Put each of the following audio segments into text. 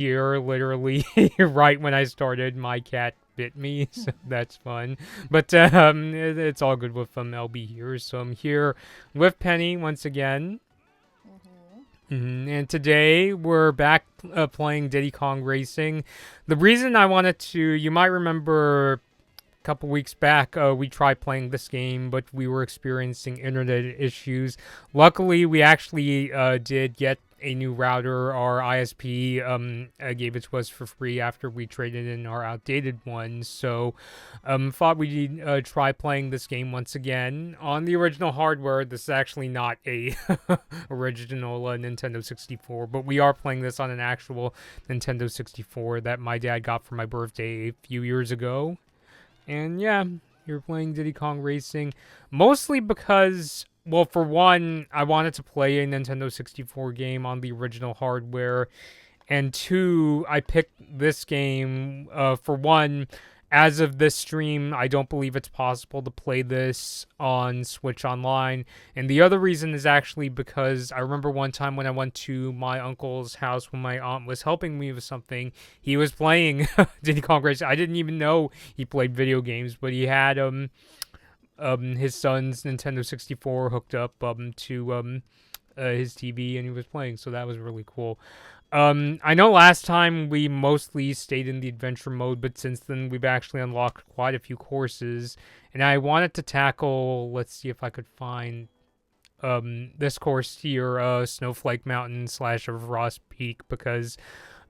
here, literally, right when I started, my cat bit me, so that's fun. But it's all good with LB here. So I'm here with Penny once again. Mm-hmm. And today we're back playing Diddy Kong Racing. The reason I wanted to, you might remember a couple weeks back, we tried playing this game, but we were experiencing internet issues. Luckily, we actually did get a new router. Our ISP gave it to us for free after we traded in our outdated one. So, thought we'd try playing this game once again on the original hardware. This is actually not a original Nintendo 64, but we are playing this on an actual Nintendo 64 that my dad got for my birthday a few years ago. And yeah, you're playing Diddy Kong Racing mostly because, well, for one, I wanted to play a Nintendo 64 game on the original hardware, and two, I picked this game for one. As of this stream, I don't believe it's possible to play this on Switch Online. And the other reason is actually because I remember one time when I went to my uncle's house when my aunt was helping me with something, he was playing Diddy Kong Racing. I didn't even know he played video games, but he had his son's Nintendo 64 hooked up to his TV and he was playing, so that was really cool. I know last time we mostly stayed in the adventure mode, but since then we've actually unlocked quite a few courses, and I wanted to tackle. Let's see if I could find this course here, Snowflake Mountain slash of Ross Peak, because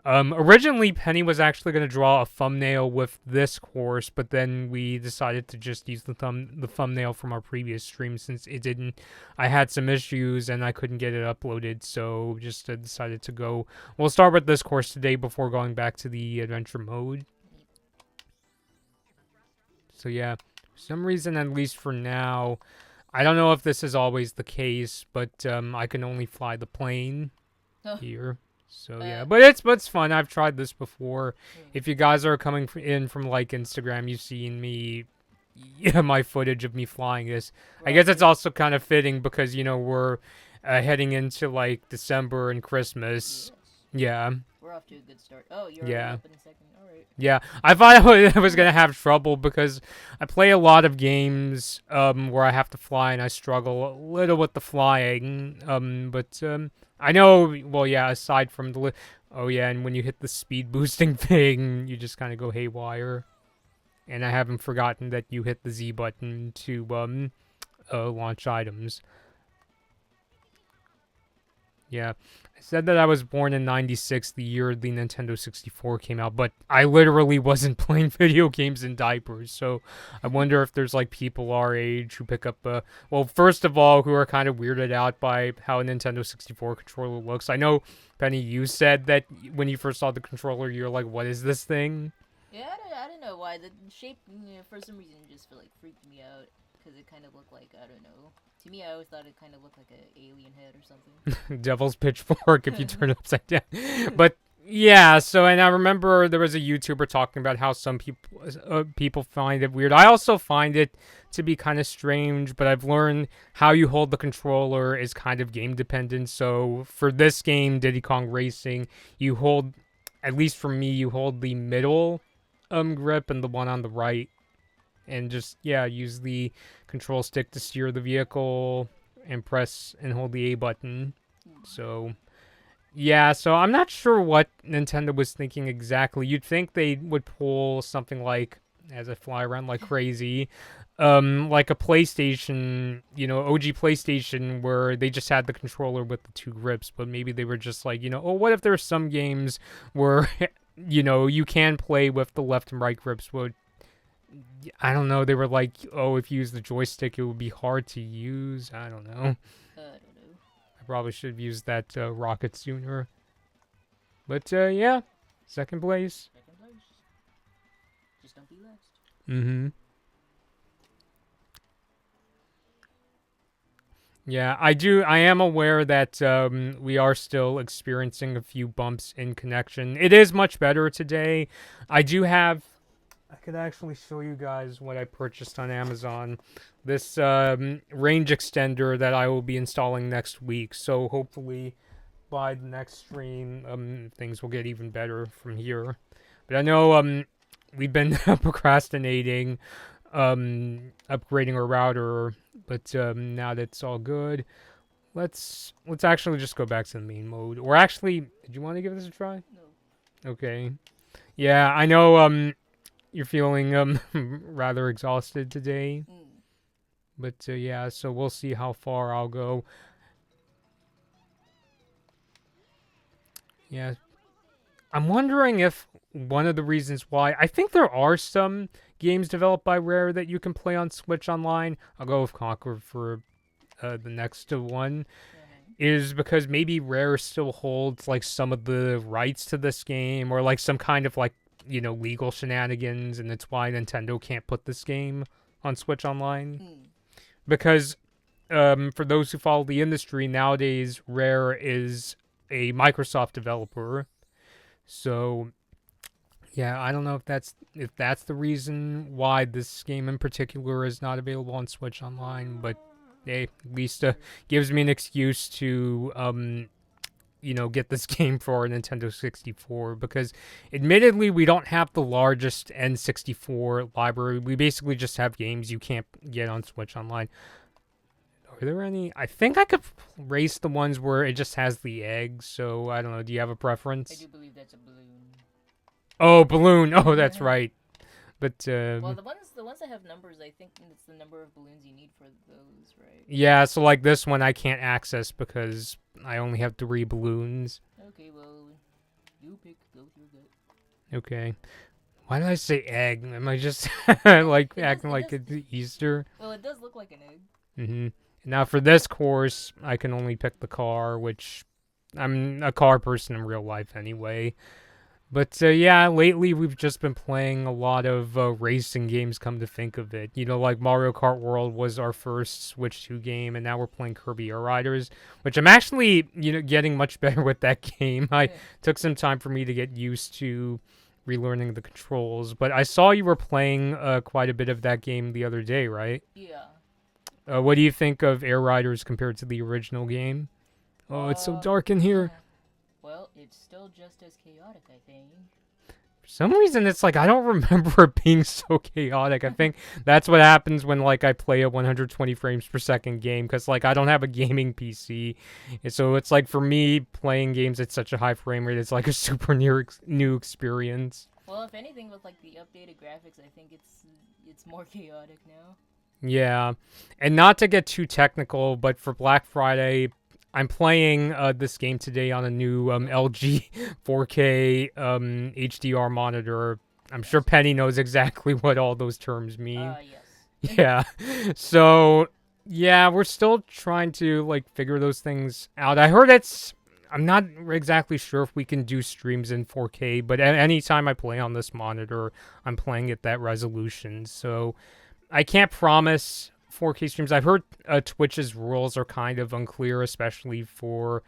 originally Penny was actually going to draw a thumbnail with this course, but then we decided to just use the thumbnail from our previous stream since it didn't. I had some issues and I couldn't get it uploaded, so just decided to go. We'll start with this course today before going back to the adventure mode. So yeah, for some reason, at least for now, I don't know if this is always the case, but I can only fly the plane Oh, here. So yeah, uh, but it's fun. I've tried this before. mm, If you guys are coming in from like Instagram, you've seen me, yeah, my footage of me flying this. I we're guess off it's to also kind of fitting because we're heading into like December and Christmas. yes, Yeah, we're off to a good start. Oh, you're already yeah. up in a second. All right. Yeah, I thought I was gonna have trouble because I play a lot of games where I have to fly and I struggle a little with the flying. But I know. Well, yeah. Aside from oh yeah, and when you hit the speed boosting thing, you just kind of go haywire. And I haven't forgotten that you hit the Z button to launch items. Yeah. I said that I was born in 96, the year the Nintendo 64 came out, but I literally wasn't playing video games in diapers, so I wonder if there's like people our age who pick up well, first of all, who are kind of weirded out by how a Nintendo 64 controller looks. I know, Penny, you said that when you first saw the controller, you're like, what is this thing? Yeah, I don't know why the shape, for some reason, just like freaked me out because it kind of looked like I don't know. To me, I always thought it kind of looked like an alien head or something. Devil's pitchfork if you turn it upside down. But yeah, so and I remember there was a YouTuber talking about how some people find it weird. I also find it to be kind of strange, but I've learned how you hold the controller is kind of game dependent. So for this game, Diddy Kong Racing, you hold, at least for me, you hold the middle grip and the one on the right, and just yeah, use the control stick to steer the vehicle and press and hold the A button. So yeah, so I'm not sure what Nintendo was thinking exactly. You'd think they would pull something like, as I fly around like crazy, like a PlayStation, OG PlayStation, where they just had the controller with the two grips, but maybe they were just like, oh, what if there's some games where, you can play with the left and right grips, but I don't know. They were like, oh, if you use the joystick, it would be hard to use. I don't know. I don't know. I probably should have used that rocket sooner. But yeah, second place. Second place. Just don't be last. Mm-hmm. Yeah, I do. I am aware that we are still experiencing a few bumps in connection. It is much better today. I do have. I could actually show you guys what I purchased on Amazon. This range extender that I will be installing next week. So hopefully by the next stream, things will get even better from here. But I know we've been procrastinating upgrading our router, but now that it's all good, let's actually just go back to the main mode. Or actually, did you want to give this a try? No. Okay. Yeah, I know you're feeling rather exhausted today. But yeah, so we'll see how far I'll go. Yeah. I'm wondering if one of the reasons why I think there are some games developed by Rare that you can play on Switch online. I'll go with Conquer for the next one. Is because maybe Rare still holds like some of the rights to this game, or like some kind of like, you know, legal shenanigans, and that's why Nintendo can't put this game on Switch online. Because for those who follow the industry nowadays, Rare is a Microsoft developer. So yeah, I don't know if that's the reason why this game in particular is not available on Switch online, but hey, at least gives me an excuse to you know, get this game for a Nintendo 64, because admittedly we don't have the largest N64 library. We basically just have games you can't get on Switch online. Are there any? I think I could race the ones where it just has the egg, so I don't know. Do you have a preference? I do believe that's a balloon. Oh, balloon. Oh, that's right. But well, the ones that have numbers, I think it's the number of balloons you need for those, right? Yeah, so like this one I can't access because I only have 3 balloons. Okay, well, you pick. Go with your gut. Okay. Why did I say egg? Am I just like acting like it's Easter? Well, it does look like an egg. Mm-hmm. Now for this course, I can only pick the car, which I'm a car person in real life anyway. But yeah, lately we've just been playing a lot of racing games, come to think of it. You know, like Mario Kart World was our first Switch 2 game, and now we're playing Kirby Air Riders, which I'm actually, you know, getting much better with that game. I took some time for me to get used to relearning the controls, but I saw you were playing quite a bit of that game the other day, right? Yeah. What do you think of Air Riders compared to the original game? Oh, it's so dark in here. Well, it's still just as chaotic, I think. For some reason, it's like I don't remember it being so chaotic. I think that's what happens when like I play a 120 frames per second game, because like I don't have a gaming PC, and so it's like for me playing games at such a high frame rate, it's like a super new experience. Well, if anything, with like the updated graphics, I think it's more chaotic now. Yeah, and not to get too technical, but for Black Friday, I'm playing this game today on a new LG 4K HDR monitor. I'm sure Penny knows exactly what all those terms mean. Yes. Yeah. So, yeah, we're still trying to like figure those things out. I heard I'm not exactly sure if we can do streams in 4K, but anytime I play on this monitor, I'm playing at that resolution. So, I can't promise 4K streams. I've heard Twitch's rules are kind of unclear, especially for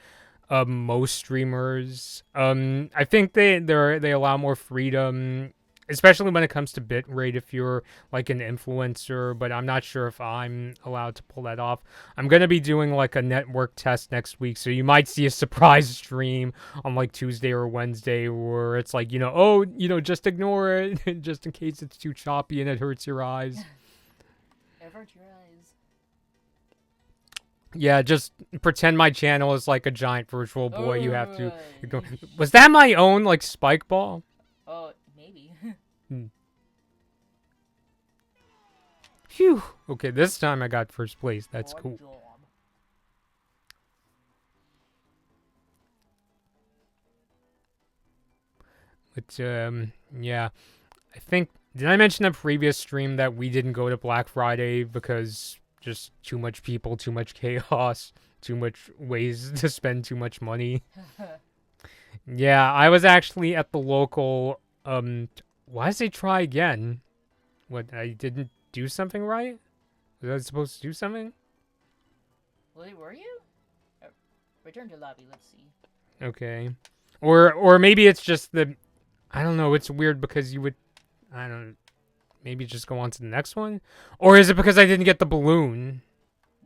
most streamers. I think they allow more freedom, especially when it comes to bitrate if you're like an influencer, but I'm not sure if I'm allowed to pull that off. I'm going to be doing like a network test next week, so you might see a surprise stream on like Tuesday or Wednesday where it's like, you know, oh, you know, just ignore it just in case it's too choppy and it hurts your eyes. Avert your eyes. Yeah, just pretend my channel is like a giant virtual boy. You have to go. Right. Was that my own like spike ball? Oh, maybe. Phew. Okay, this time I got first place. That's Good cool. job. But yeah, I think, did I mention in a previous stream that we didn't go to Black Friday because just too much people, too much chaos, too much ways to spend too much money? Yeah, I was actually at the local. Why did they try again? What, I didn't do something right? Was I supposed to do something? Wait, were you? Return to lobby. Let's see. Okay, or maybe it's just the, I don't know. It's weird because you would, I don't. Maybe just go on to the next one, or is it because I didn't get the balloon?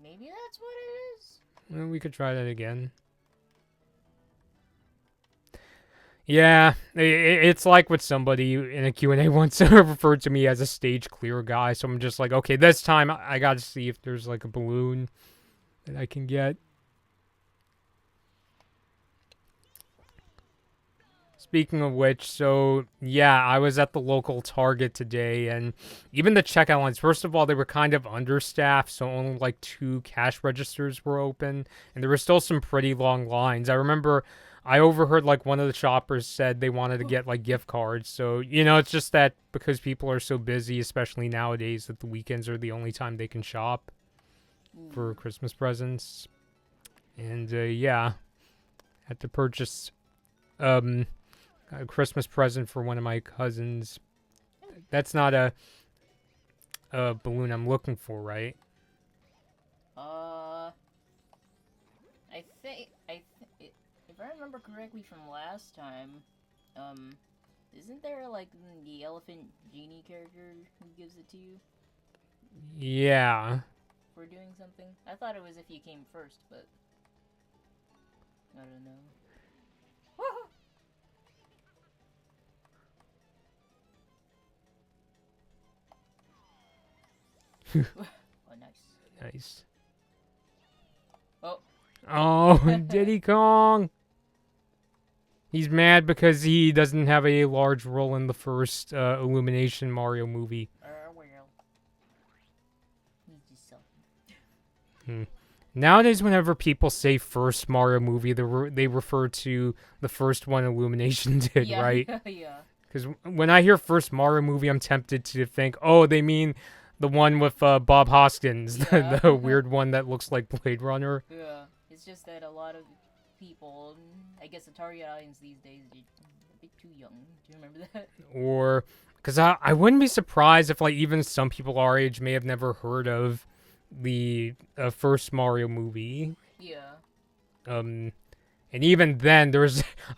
Maybe that's what it is. Well, we could try that again. Yeah, it's like what somebody in a Q&A once referred to me as a stage clear guy. So I'm just like, okay, this time I got to see if there's like a balloon that I can get. Speaking of which, so yeah, I was at the local Target today, and even the checkout lines, first of all, they were kind of understaffed, so only like 2 cash registers were open, and there were still some pretty long lines. I remember I overheard like one of the shoppers said they wanted to get like gift cards, so it's just that because people are so busy, especially nowadays, that the weekends are the only time they can shop for Ooh. Christmas presents. And yeah, had to purchase um a Christmas present for one of my cousins. That's not a balloon I'm looking for, right? Uh, if I remember correctly from last time, um, isn't there like the elephant genie character who gives it to you Yeah. for doing something? I thought it was if you came first, but I don't know. Oh, nice. Nice. Oh. Oh, Diddy Kong. He's mad because he doesn't have a large role in the first Illumination Mario movie. Well. He's just so. Hmm. Nowadays, whenever people say first Mario movie, they refer to the first one Illumination did, Yeah, right? yeah. Because when I hear first Mario movie, I'm tempted to think, oh, they mean the one with Bob Hoskins, Yeah. the weird one that looks like Blade Runner. Yeah. It's just that a lot of people, I guess the target audience these days, are a bit too young. Do you remember that? Or, because I wouldn't be surprised if, like, even some people our age may have never heard of the first Mario movie. Yeah. Um, and even then,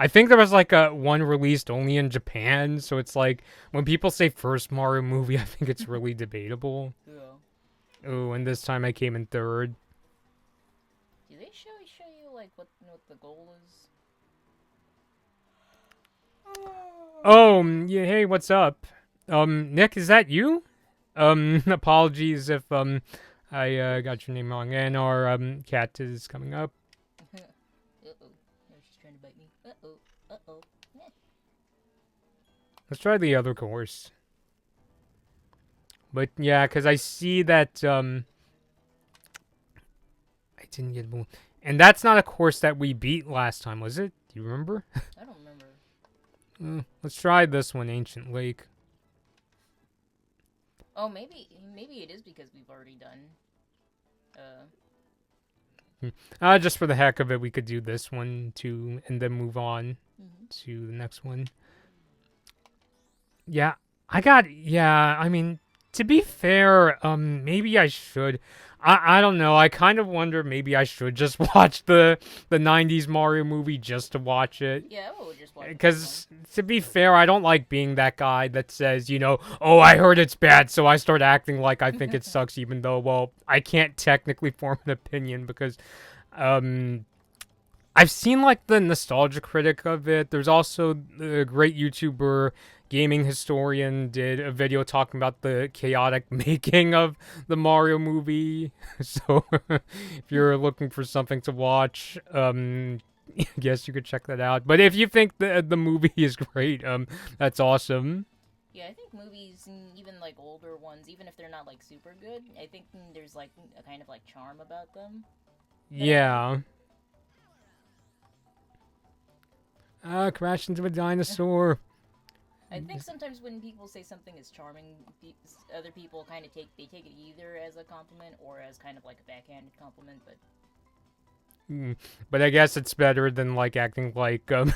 I think there was like a one released only in Japan. So it's like when people say first Mario movie, I think it's really debatable. Yeah. Oh, and this time I came in third. Do they show you like what the goal is? Oh, yeah, hey, what's up? Nick, is that you? Apologies if I got your name wrong. And our cat is coming up. Uh-oh. No, she's trying to bite me. Uh-oh. Uh-oh. Let's try the other course. But yeah, because I see that I didn't get one. And that's not a course that we beat last time, was it? Do you remember? I don't remember. Let's try this one, Ancient Lake. Oh, maybe it is because we've already done. Just for the heck of it, we could do this one too, and then move on to the next one. Yeah, I mean, to be fair, maybe I should. I don't know. I kind of wonder maybe I should just watch the 90s Mario movie just to watch it. Yeah, we'll just watch. Because to be fair, I don't like being that guy that says, oh, I heard it's bad, so I start acting like I think it sucks, even though, well, I can't technically form an opinion because, I've seen like the nostalgia critic of it. There's also a great YouTuber, gaming historian, did a video talking about the chaotic making of the Mario movie. So if you're looking for something to watch, I guess you could check that out. But if you think the movie is great, that's awesome. Yeah, I think movies, even like older ones, even if they're not like super good, I think there's like a kind of like charm about them. Yeah. Crashed into a dinosaur. I think sometimes when people say something is charming, other people kind of take it either as a compliment or as kind of like a backhanded compliment. But I guess it's better than like acting like the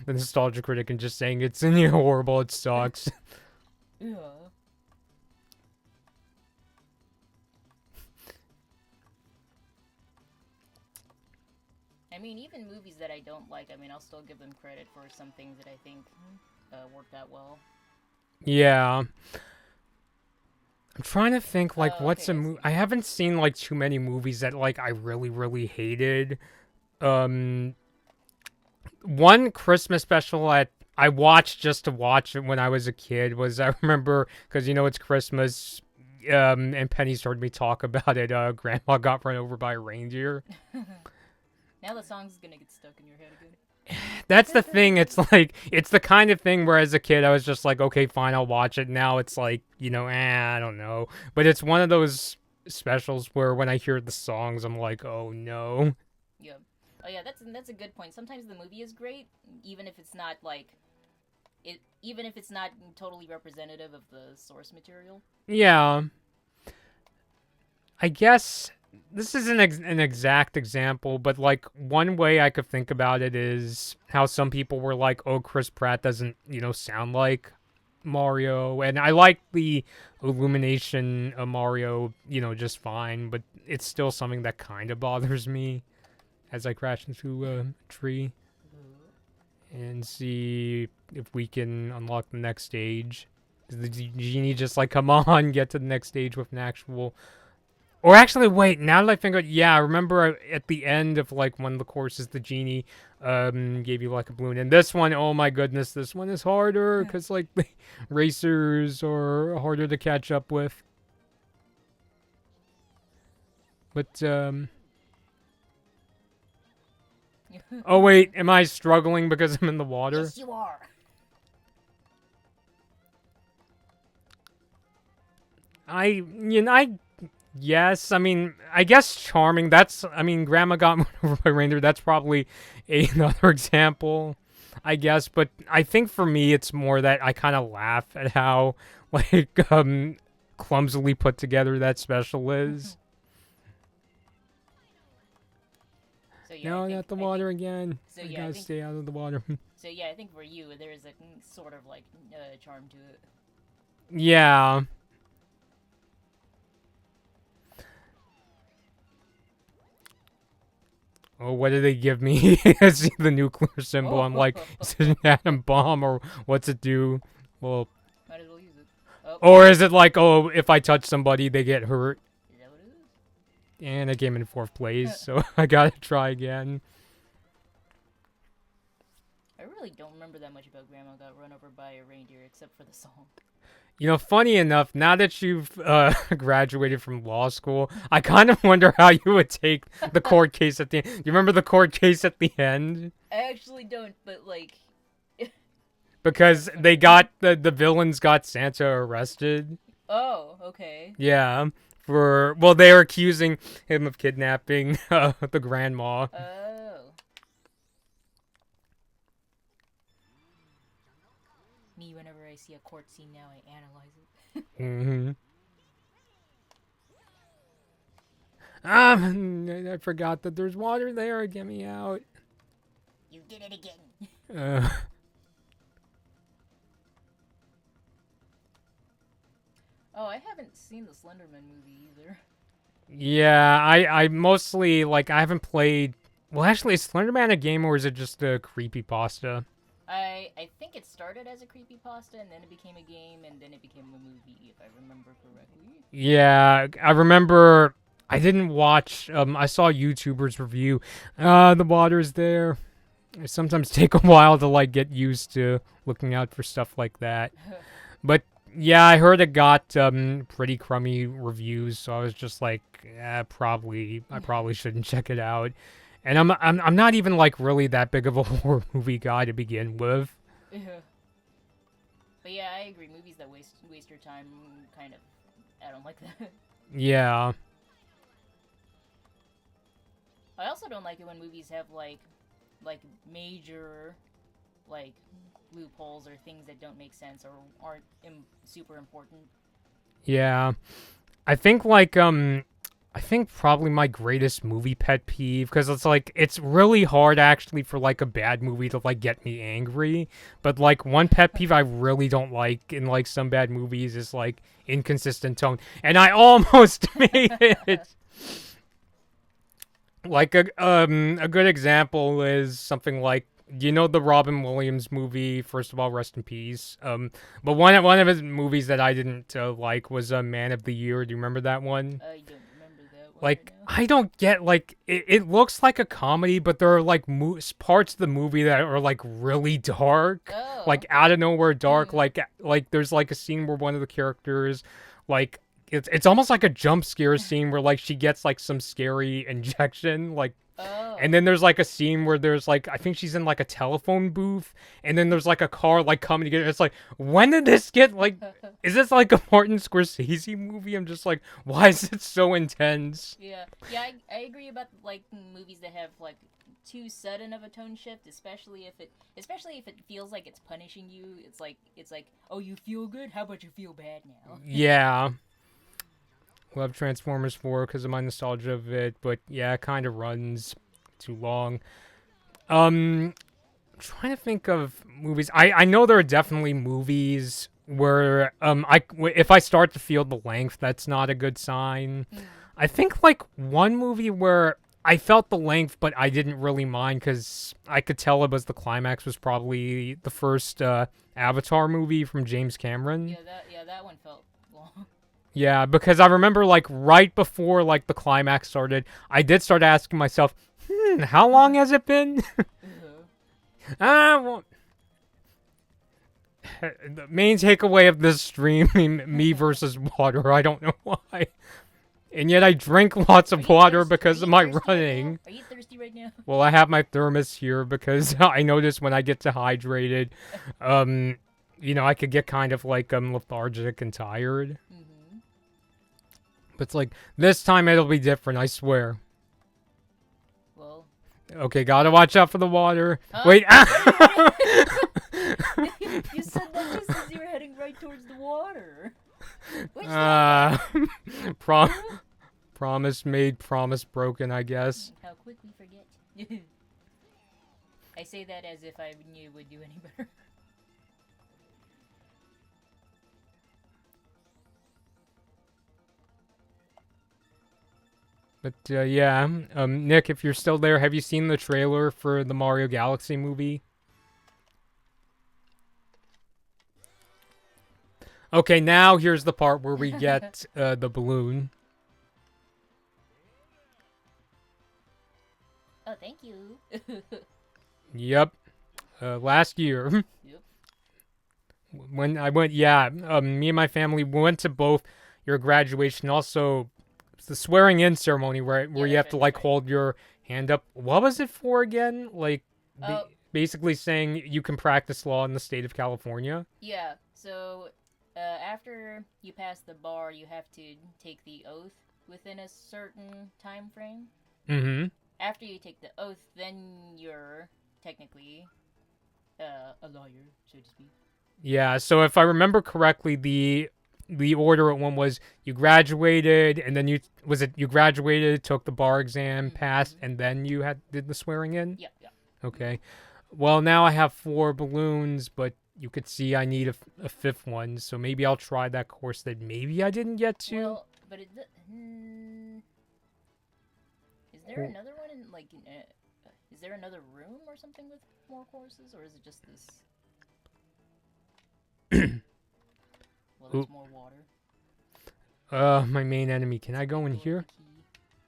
nostalgia critic and just saying it's horrible, it sucks. Yeah. I mean, even movies that I don't like, I mean, I'll still give them credit for some things that I think worked out well. Yeah. I'm trying to think, like, what's okay, a movie? I haven't seen, like, too many movies that, like, I really, really hated. Um, One Christmas special I watched just to watch it when I was a kid was I remember because it's Christmas, and Penny's heard me talk about it. Grandma got run over by a reindeer. Now the song's gonna get stuck in your head again. That's the thing. It's like it's the kind of thing where as a kid I was just like, okay, fine, I'll watch it. Now it's like I don't know. But it's one of those specials where when I hear the songs, I'm like, oh no. Yep. Oh yeah, that's a good point. Sometimes the movie is great, even if it's not like even if it's not totally representative of the source material. Yeah. I guess this isn't an exact example, but like one way I could think about it is how some people were like, "Oh, Chris Pratt doesn't, sound like Mario," and I like the illumination of Mario, just fine, but it's still something that kind of bothers me as I crash into a tree and see if we can unlock the next stage. Does the genie just like, come on, get to the next stage with an actual. Or actually, wait. Now that I think of it, yeah, I remember at the end of like one of the courses, the genie gave you like a balloon. And this one, oh my goodness, this one is harder because like the racers are harder to catch up with. But oh wait, am I struggling because I'm in the water? Yes, you are. Yes, I mean, I guess charming. Grandma got run over by a reindeer. That's probably another example, I guess. But I think for me, it's more that I kind of laugh at how, like, clumsily put together that special is. So yeah, No, not the water again. So I yeah, gotta stay out of the water. So yeah, I think for you, there is a sort of like charm to it. Yeah. Oh, what did they give me? I see the nuclear symbol. I'm like, is it an atom bomb or what's it do? Well, might as well use it. Oh. Or is it like, oh, if I touch somebody, they get hurt? Is that what it is? And I came in 4th place, so I gotta try again. I really don't remember that much about Grandma got run over by a reindeer, except for the song. Funny enough, now that you've graduated from law school, I kind of wonder how you would take the court case at the end. You remember the court case at the end? I actually don't, but like... Because they got, the villains got Santa arrested. Oh, okay. Yeah, they were accusing him of kidnapping the grandma. Oh. Me, whenever I see a court scene now, I analyze it. I forgot that there's water there. Get me out. You did it again. Oh, I haven't seen the Slenderman movie either. Yeah, I mostly, like, I haven't played... Well, actually, is Slenderman a game or is it just a creepypasta? I think it started as a creepypasta, and then it became a game, and then it became a movie, if I remember correctly. Yeah, I remember... I didn't watch... I saw YouTubers review. The water's there. It sometimes take a while to, like, get used to looking out for stuff like that. But, yeah, I heard it got pretty crummy reviews, so I was just like, I probably shouldn't check it out. And I'm not even like really that big of a horror movie guy to begin with. But yeah, I agree. Movies that waste your time, kind of, I don't like that. Yeah. I also don't like it when movies have like major, like, loopholes or things that don't make sense or aren't super important. Yeah. I think like I think probably my greatest movie pet peeve, because it's like, it's really hard actually for like a bad movie to like get me angry, but like one pet peeve I really don't like in like some bad movies is like inconsistent tone, and I almost made it. Like a good example is something like, the Robin Williams movie, first of all, rest in peace. But one of his movies that I didn't like was Man of the Year. Do you remember that one? I don't remember that Like, now. I don't get, like, it looks like a comedy, but there are, like, parts of the movie that are, like, really dark. Oh. Like, out of nowhere dark. Mhm. Like, there's, like, a scene where one of the characters, like, it's almost like a jump scare scene where, like, she gets, like, some scary injection, like, and Oh. then there's, like, a scene where there's, like, I think she's in, like, a telephone booth, and then there's, like, a car, like, coming to get her. It's like, when did this get, like, is this like a Martin Scorsese movie? I'm just like, why is it so intense? Yeah, I agree about like movies that have like too sudden of a tone shift, especially if it feels like it's punishing you. It's like, oh, you feel good? How about you feel bad now? Yeah. Love Transformers 4 because of my nostalgia of it, but yeah, it kind of runs too long. Trying to think of movies. I know there are definitely movies where if I start to feel the length, that's not a good sign. Mm. I think like one movie where I felt the length, but I didn't really mind because I could tell it was the climax was probably the first Avatar movie from James Cameron. That one felt long. Yeah, because I remember like right before like the climax started, I did start asking myself, how long has it been? Well, the main takeaway of this stream, me versus water. I don't know why. And yet I drink lots of water because of my running. Are you thirsty right now? Well, I have my thermos here because I notice when I get dehydrated, I could get kind of like lethargic and tired. Mm-hmm. But it's like this time it'll be different, I swear. Well. Okay, gotta watch out for the water. Huh? Wait. You said that just as you were heading right towards the water. Which promise made, promise broken, I guess. How quick we forget. I say that as if I knew it would do any better. But yeah, Nick, if you're still there, have you seen the trailer for the Mario Galaxy movie? Okay, now here's the part where we get the balloon. Oh, thank you. Yep. Last year. Yep. When I went, yeah, me and my family went to both your graduation, also the swearing in ceremony where you have to like hold your hand up. What was it for again? Like basically saying you can practice law in the state of California. Yeah. So after you pass the bar, you have to take the oath within a certain time frame. Mm-hmm. After you take the oath, then you're technically a lawyer, so to speak. Yeah, so if I remember correctly, the order it went was you graduated, and then you graduated, took the bar exam, passed, and then you did the swearing in? Yeah. Okay. Well, now I have 4 balloons, but you could see I need a 5th one, so maybe I'll try that course that maybe I didn't get to. Well, but is there another one in like? Is there another room or something with more courses, or is it just this? Well, there's more water. My main enemy. Can I go in here?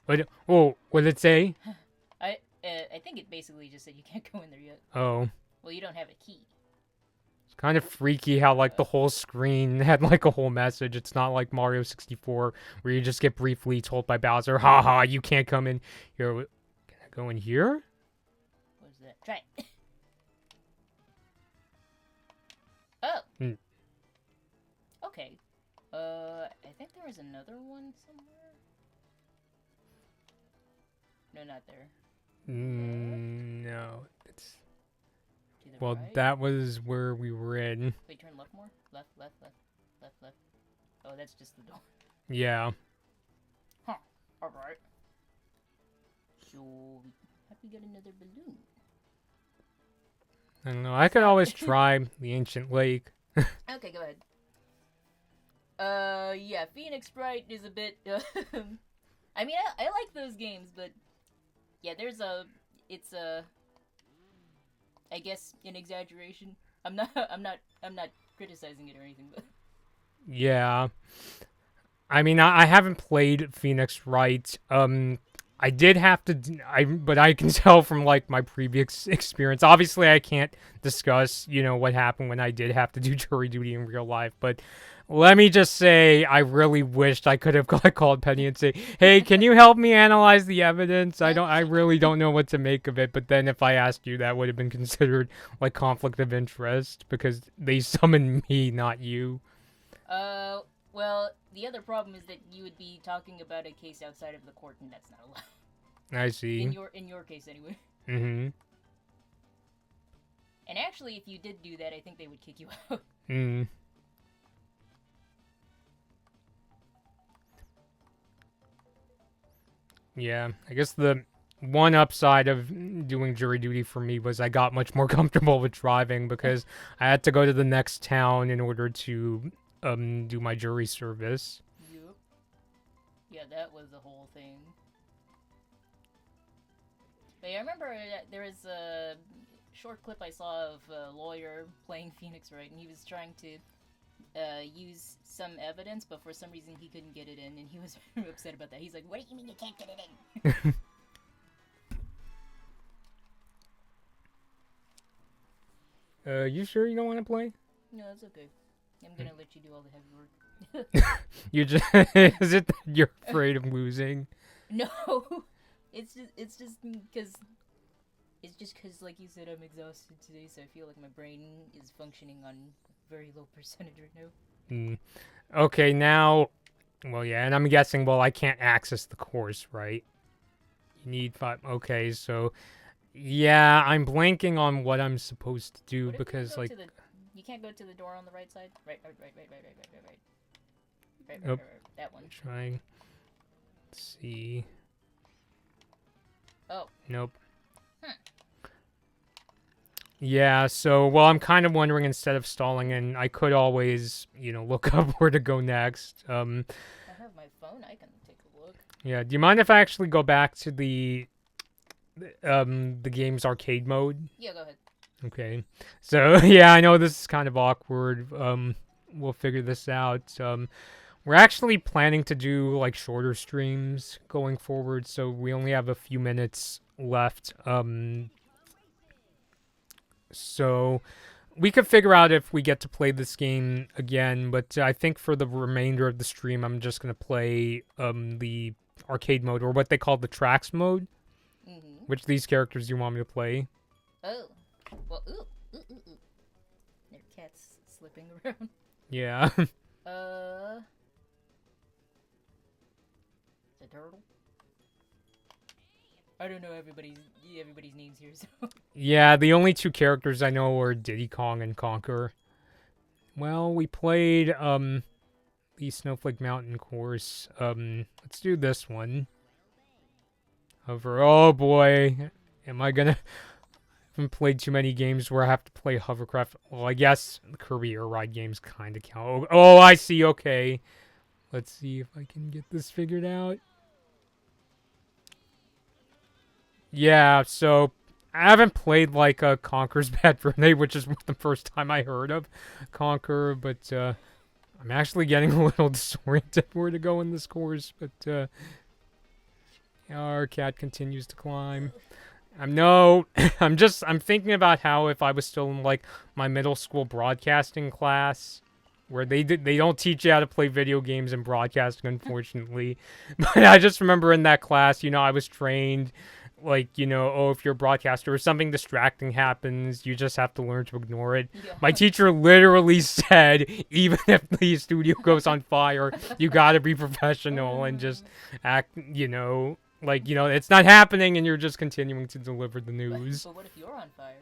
What? Oh, what did it say? I think it basically just said you can't go in there yet. Oh. Well, you don't have a key. It's kind of freaky how like the whole screen had like a whole message. It's not like Mario 64 where you just get briefly told by Bowser, haha, you can't come in here. Can I go in here? What is that? Try it. Oh. Okay. I think there was another one somewhere. No, not there. No. It's To the well, right? that was where we were in. Wait, turn left more? Left. Oh, that's just the door. Yeah. Huh. Alright. So, have we got another balloon? I don't know. I could always try the ancient lake. Okay, go ahead. Yeah, Phoenix Sprite is a bit, I mean, I like those games, but, yeah, it's I guess, an exaggeration. I'm not criticizing it or anything, but. Yeah. I mean, I haven't played Phoenix Wright. I did have to, but I can tell from like my previous experience. Obviously, I can't discuss, what happened when I did have to do jury duty in real life. But let me just say, I really wished I could have called Penny and say, "Hey, can you help me analyze the evidence? I really don't know what to make of it." But then, if I asked you, that would have been considered like conflict of interest because they summoned me, not you. Well, the other problem is that you would be talking about a case outside of the court, and that's not allowed. I see. In your case, anyway. Mm-hmm. And actually, if you did do that, I think they would kick you out. Hmm. Yeah, I guess the one upside of doing jury duty for me was I got much more comfortable with driving because I had to go to the next town in order to do my jury service. Yup. Yeah, that was the whole thing. But yeah, I remember there was a short clip I saw of a lawyer playing Phoenix Wright, and he was trying to use some evidence, but for some reason he couldn't get it in, and he was upset about that. He's like, "What do you mean you can't get it in?" You sure you don't want to play? No, it's okay. I'm gonna let you do all the heavy work. You just is it that you're afraid of losing? No, it's just because, like you said, I'm exhausted today, so I feel like my brain is functioning on very low percentage right now. Mm. Okay, now, well, yeah, and I'm guessing, well, I can't access the course, right? You need 5. Okay, so, yeah, I'm blanking on what I'm supposed to do because, like, you can't go to the door on the right side. Right. Nope. That one. Trying. Let's see. Oh. Nope. Yeah, so, well, I'm kind of wondering, instead of stalling in, I could always, look up where to go next. I have my phone, I can take a look. Yeah, do you mind if I actually go back to the game's arcade mode? Yeah, go ahead. Okay. So, yeah, I know this is kind of awkward. We'll figure this out. We're actually planning to do, like, shorter streams going forward, so we only have a few minutes left. So we could figure out if we get to play this game again, but I think for the remainder of the stream, I'm just going to play the arcade mode, or what they call the tracks mode. Mm-hmm. Which these characters do you want me to play? Oh. Well, ooh. Their cat's slipping around. Yeah. The turtle? I don't know everybody's names here, so... Yeah, the only 2 characters I know are Diddy Kong and Conker. Well, we played the Snowflake Mountain course. Let's do this one. Hover. Oh boy. Am I gonna... I haven't played too many games where I have to play hovercraft. Well, I guess the Kirby Air Ride games kind of count. Oh, I see. Okay. Let's see if I can get this figured out. Yeah, so I haven't played like Conker's Bad Fur Day, which is the first time I heard of Conker, but I'm actually getting a little disoriented where to go in this course, but our cat continues to climb. I'm thinking about how if I was still in like my middle school broadcasting class, where they don't teach you how to play video games in broadcasting, unfortunately. But I just remember in that class, I was trained, like, if you're a broadcaster or something distracting happens, you just have to learn to ignore it. Yeah. My teacher literally said, even if the studio goes on fire, you gotta be professional and just act, like, it's not happening and you're just continuing to deliver the news. But what if you're on fire?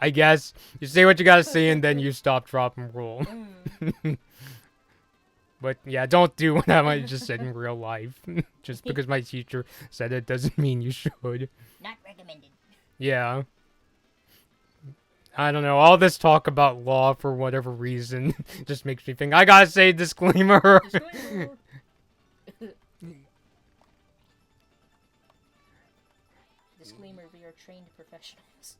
I guess you say what you gotta say and then you stop, drop, and roll. But yeah, don't do what I just said in real life. Just because my teacher said it doesn't mean you should. Not recommended. Yeah. I don't know. All this talk about law for whatever reason just makes me think, I gotta say disclaimer. Disclaimer, we are trained professionals.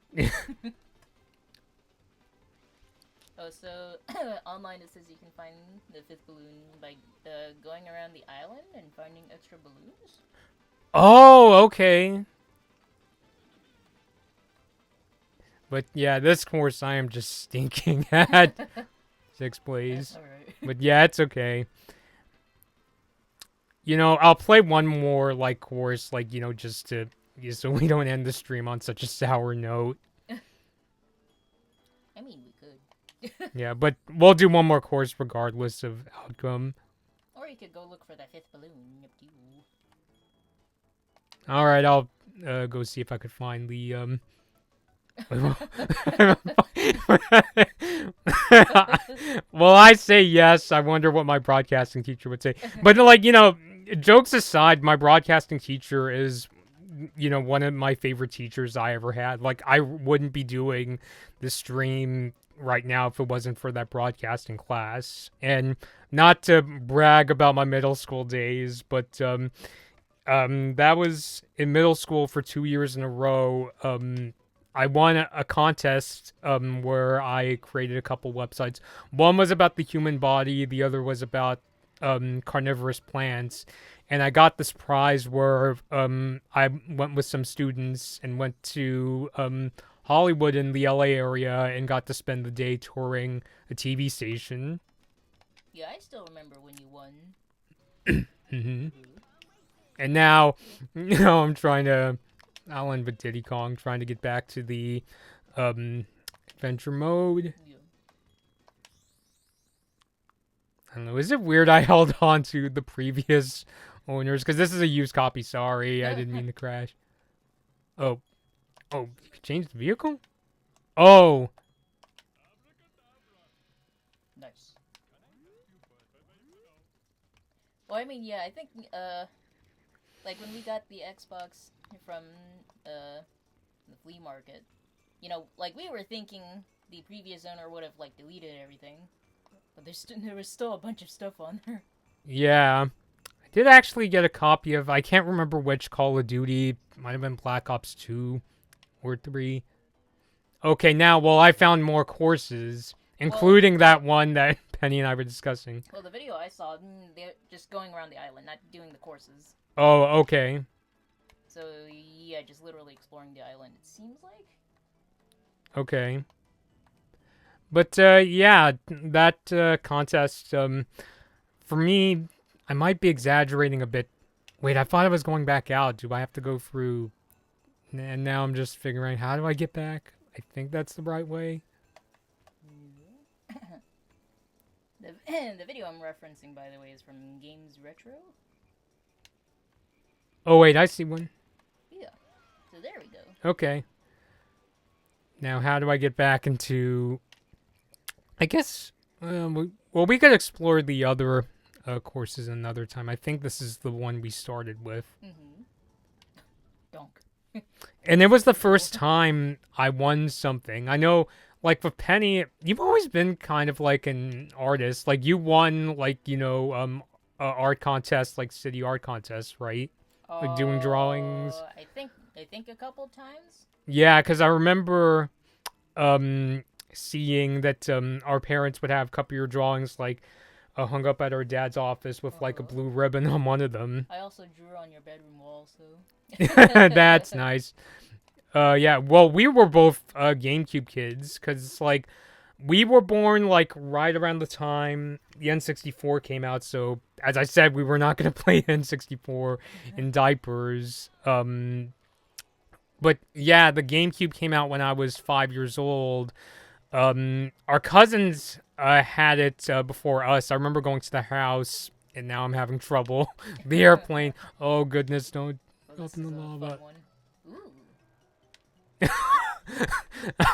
Oh, so online it says you can find the fifth balloon by going around the island and finding extra balloons. Oh, okay. But yeah, this course I am just stinking at. Six plays. Alright. But yeah, it's okay. I'll play one more like course, like just to so we don't end the stream on such a sour note. I mean, we could. Yeah, but we'll do one more course regardless of outcome. Or you could go look for that fifth balloon. Up to you. All right, I'll go see if I could find the well, I say yes. I wonder what my broadcasting teacher would say. But like, jokes aside, my broadcasting teacher is one of my favorite teachers I ever had. Like, I wouldn't be doing this stream right now if it wasn't for that broadcasting class. And not to brag about my middle school days, but that was in middle school for 2 years in a row. I won a contest where I created a couple websites. One was about the human body. The other was about carnivorous plants. And I got this prize where I went with some students and went to Hollywood in the LA area and got to spend the day touring a TV station. Yeah, I still remember when you won. Mm-hmm. And now, I'm trying to... I'll end with Diddy Kong, trying to get back to the adventure mode. Yeah. I don't know. Is it weird I held on to the previous owners? Because this is a used copy. Sorry, I didn't mean to crash. Oh, you can change the vehicle? Oh. Nice. Well, I mean, yeah, I think, like when we got the Xbox from the flea market, like we were thinking the previous owner would have like deleted everything, but there was still a bunch of stuff on there. Yeah, I did actually get a copy of, I can't remember which Call of Duty. Might have been Black Ops 2 or 3. Okay, now, well, I found more courses, including that one that Penny and I were discussing. Well, the video I saw, they're just going around the island, not doing the courses. Oh, okay. So, yeah, just literally exploring the island, it seems like. Okay. But, yeah, that contest, for me, I might be exaggerating a bit. Wait, I thought I was going back out. Do I have to go through... And now I'm just figuring, how do I get back? I think that's the right way. The video I'm referencing, by the way, is from Games Retro. Oh, wait, I see one. Yeah. So there we go. Okay. Now, how do I get back into... I guess... we could explore the other courses another time. I think this is the one we started with. Mm-hmm. Donk. And it was the first time I won something. I know, like, with Penny, you've always been kind of like an artist. Like, you won, like, art contests, like city art contests, right? Like, doing drawings. I think a couple times. Yeah, because I remember seeing that our parents would have a couple of your drawings, like, hung up at our dad's office with, like, a blue ribbon on one of them. I also drew on your bedroom wall, so... That's nice. Yeah, well, we were both GameCube kids, because it's like, we were born, like, right around the time the N64 came out, so, as I said, we were not going to play N64 in diapers. But, yeah, the GameCube came out when I was 5 years old. Our cousins had it before us. I remember going to the house, and now I'm having trouble. The airplane. Oh, goodness, don't open the lava.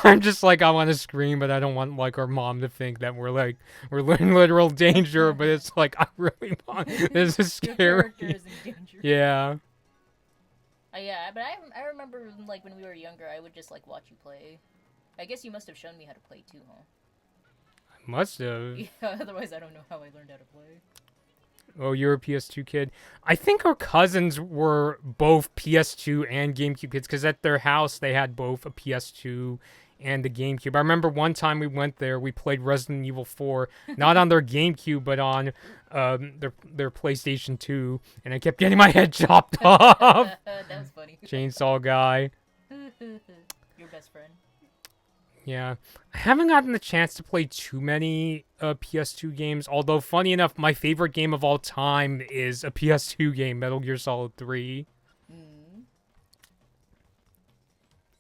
I'm just like, I want to scream, but I don't want, like, our mom to think that we're in literal danger, but it's like, I really want, this is scary. Yeah. Yeah, but I remember, like, when we were younger, I would just, like, watch you play. I guess you must have shown me how to play, too, huh? I must have. Yeah, otherwise I don't know how I learned how to play. Oh, you're a PS2 kid. I think our cousins were both PS2 and GameCube kids, because at their house they had both a PS2 and the GameCube. I remember one time we went there, we played Resident Evil 4, not on their GameCube, but on their PlayStation 2, and I kept getting my head chopped off. That was funny. Chainsaw guy. Your best friend. Yeah. I haven't gotten the chance to play too many PS2 games, although, funny enough, my favorite game of all time is a PS2 game, Metal Gear Solid 3.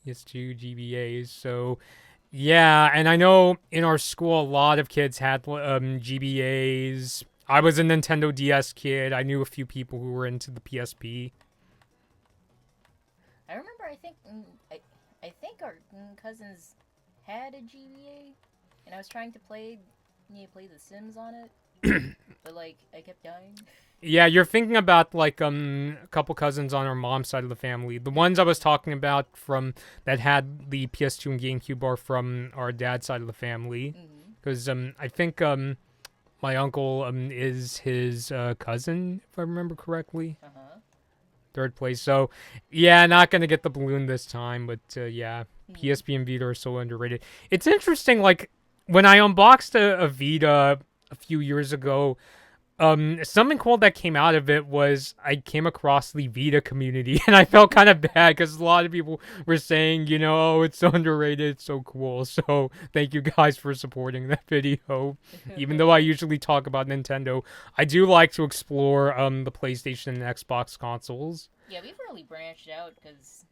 It's 2 GBAs, so... Yeah, and I know in our school a lot of kids had GBAs. I was a Nintendo DS kid. I knew a few people who were into the PSP. I remember, I think our cousins had a GBA, and I was trying to play The Sims on it, but, like, I kept dying. Yeah, you're thinking about, like, a couple cousins on our mom's side of the family. The ones I was talking about from that had the PS2 and GameCube are from our dad's side of the family. Because I think my uncle is his cousin, if I remember correctly. Third place. So, yeah, not going to get the balloon this time, but yeah, PSP and Vita are so underrated. It's interesting, like, when I unboxed a Vita a few years ago, something cool that came out of it was I came across the Vita community, and I felt kind of bad because a lot of people were saying, you know, oh, it's so underrated, it's so cool. So thank you guys for supporting that video. Even though I usually talk about Nintendo, I do like to explore the PlayStation and Xbox consoles. Yeah, we've really branched out because,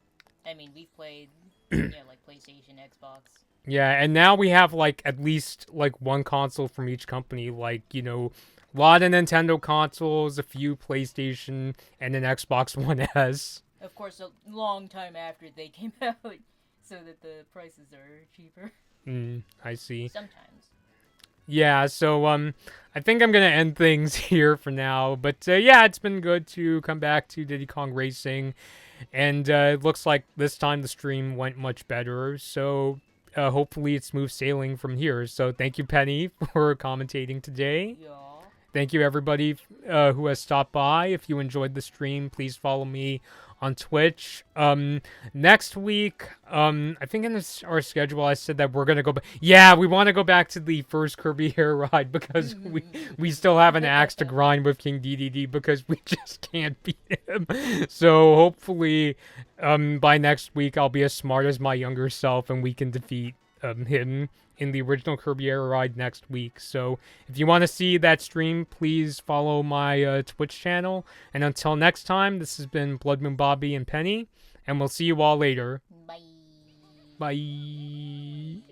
I mean, we've played, like PlayStation, Xbox. Yeah, and now we have, like, at least, like, one console from each company, like, you know, a lot of Nintendo consoles, a few PlayStation, and an Xbox One S. Of course, a long time after they came out, so that the prices are cheaper. I see. Sometimes. Yeah, so, I think I'm gonna end things here for now, but, yeah, it's been good to come back to Diddy Kong Racing, and, it looks like this time the stream went much better, so... hopefully it's smooth sailing from here. So thank you, Penny, for commentating today. Yeah. Thank you, everybody who has stopped by. If you enjoyed the stream, please follow me on Twitch. Next week, I think in our schedule I said that we're going to go back. Yeah, we want to go back to the first Kirby Air Ride because we still have an axe to grind with King DDD because we just can't beat him. So hopefully by next week I'll be as smart as my younger self and we can defeat him in the original Kirby Air Ride next week. So if you want to see that stream, please follow my Twitch channel. And until next time, this has been Blood Moon Bobby and Penny, and we'll see you all later. Bye. Bye.